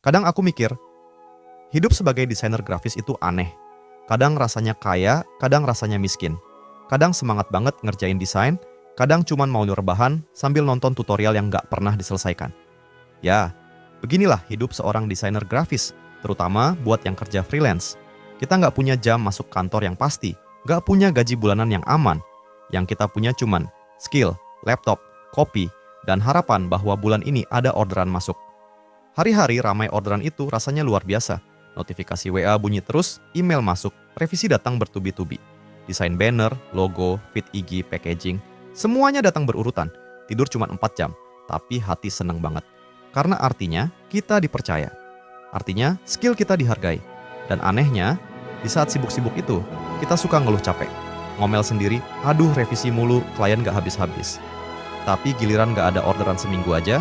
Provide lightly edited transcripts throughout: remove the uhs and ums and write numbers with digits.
Kadang aku mikir, hidup sebagai desainer grafis itu aneh. Kadang rasanya kaya, kadang rasanya miskin. Kadang semangat banget ngerjain desain, kadang cuman mau rebahan sambil nonton tutorial yang gak pernah diselesaikan. Ya, beginilah hidup seorang desainer grafis, terutama buat yang kerja freelance. Kita nggak punya jam masuk kantor yang pasti, nggak punya gaji bulanan yang aman. Yang kita punya cuman skill, laptop, kopi, dan harapan bahwa bulan ini ada orderan masuk. Hari-hari ramai orderan itu rasanya luar biasa. Notifikasi WA bunyi terus, email masuk, revisi datang bertubi-tubi. Desain banner, logo, feed IG, packaging, semuanya datang berurutan. Tidur cuma 4 jam, tapi hati seneng banget. Karena artinya kita dipercaya. Artinya skill kita dihargai. Dan anehnya, di saat sibuk-sibuk itu, kita suka ngeluh capek. Ngomel sendiri, aduh revisi mulu, klien gak habis-habis. Tapi giliran gak ada orderan seminggu aja,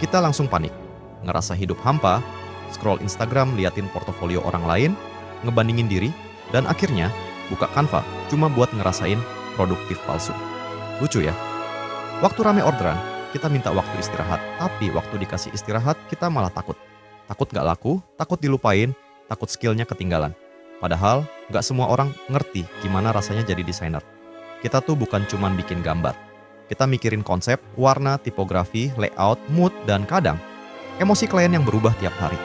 kita langsung panik. Ngerasa hidup hampa, scroll Instagram liatin portofolio orang lain, ngebandingin diri, dan akhirnya buka Canva cuma buat ngerasain produktif palsu. Lucu ya? Waktu rame orderan, kita minta waktu istirahat, tapi waktu dikasih istirahat kita malah takut. Takut gak laku, takut dilupain, takut skillnya ketinggalan. Padahal gak semua orang ngerti gimana rasanya jadi desainer. Kita tuh bukan cuman bikin gambar. Kita mikirin konsep, warna, tipografi, layout, mood, dan kadang emosi klien yang berubah tiap hari.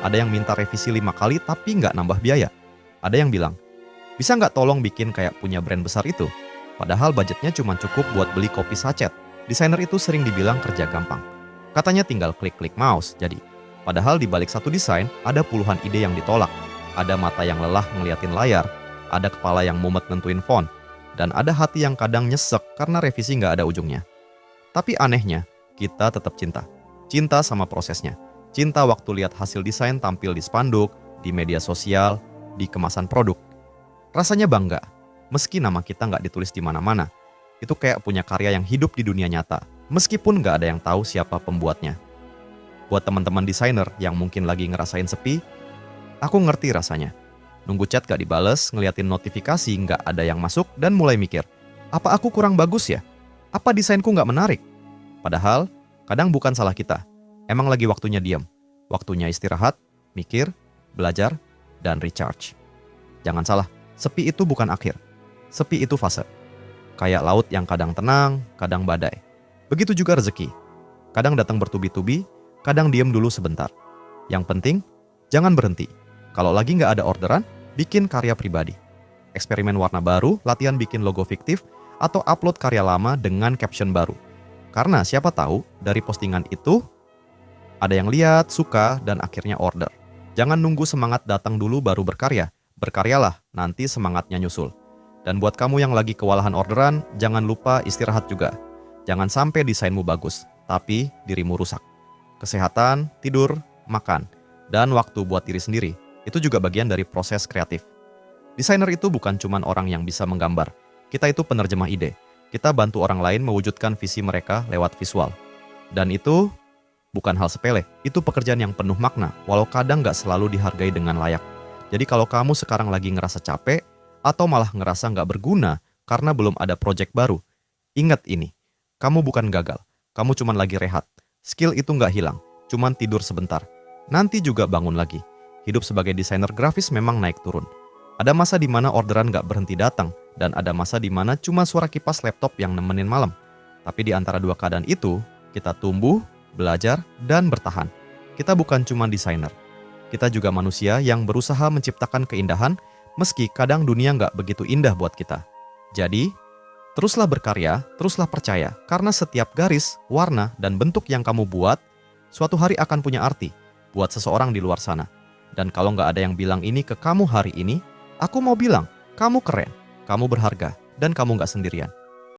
Ada yang minta revisi 5 kali tapi nggak nambah biaya. Ada yang bilang, bisa nggak tolong bikin kayak punya brand besar itu? Padahal budgetnya cuma cukup buat beli kopi sachet. Desainer itu sering dibilang kerja gampang. Katanya tinggal klik-klik mouse, jadi. Padahal di balik satu desain, ada puluhan ide yang ditolak. Ada mata yang lelah ngeliatin layar, ada kepala yang mumet nentuin font, dan ada hati yang kadang nyesek karena revisi nggak ada ujungnya. Tapi anehnya, kita tetap cinta. Cinta sama prosesnya. Cinta waktu lihat hasil desain tampil di spanduk, di media sosial, di kemasan produk. Rasanya bangga, meski nama kita nggak ditulis di mana-mana. Itu kayak punya karya yang hidup di dunia nyata, meskipun nggak ada yang tahu siapa pembuatnya. Buat teman-teman desainer yang mungkin lagi ngerasain sepi, aku ngerti rasanya. Nunggu chat gak dibales, ngeliatin notifikasi nggak ada yang masuk, dan mulai mikir, apa aku kurang bagus ya? Apa desainku nggak menarik? Padahal, kadang bukan salah kita. Emang lagi waktunya diam. Waktunya istirahat, mikir, belajar, dan recharge. Jangan salah, sepi itu bukan akhir. Sepi itu fase. Kayak laut yang kadang tenang, kadang badai. Begitu juga rezeki. Kadang datang bertubi-tubi, kadang diem dulu sebentar. Yang penting, jangan berhenti. Kalau lagi nggak ada orderan, bikin karya pribadi. Eksperimen warna baru, latihan bikin logo fiktif, atau upload karya lama dengan caption baru. Karena siapa tahu, dari postingan itu, ada yang lihat, suka, dan akhirnya order. Jangan nunggu semangat datang dulu baru berkarya. Berkaryalah, nanti semangatnya nyusul. Dan buat kamu yang lagi kewalahan orderan, jangan lupa istirahat juga. Jangan sampai desainmu bagus, tapi dirimu rusak. Kesehatan, tidur, makan, dan waktu buat diri sendiri, itu juga bagian dari proses kreatif. Desainer itu bukan cuma orang yang bisa menggambar. Kita itu penerjemah ide. Kita bantu orang lain mewujudkan visi mereka lewat visual. Dan itu bukan hal sepele, itu pekerjaan yang penuh makna, walau kadang nggak selalu dihargai dengan layak. Jadi kalau kamu sekarang lagi ngerasa capek, atau malah ngerasa nggak berguna karena belum ada project baru, ingat ini, kamu bukan gagal, kamu cuma lagi rehat. Skill itu nggak hilang, cuman tidur sebentar. Nanti juga bangun lagi. Hidup sebagai desainer grafis memang naik turun. Ada masa di mana orderan nggak berhenti datang, dan ada masa di mana cuma suara kipas laptop yang nemenin malam. Tapi di antara dua keadaan itu, kita tumbuh, belajar, dan bertahan. Kita bukan cuma desainer. Kita juga manusia yang berusaha menciptakan keindahan, meski kadang dunia nggak begitu indah buat kita. Jadi, teruslah berkarya, teruslah percaya, karena setiap garis, warna, dan bentuk yang kamu buat, suatu hari akan punya arti buat seseorang di luar sana. Dan kalau nggak ada yang bilang ini ke kamu hari ini, aku mau bilang, kamu keren, kamu berharga, dan kamu nggak sendirian.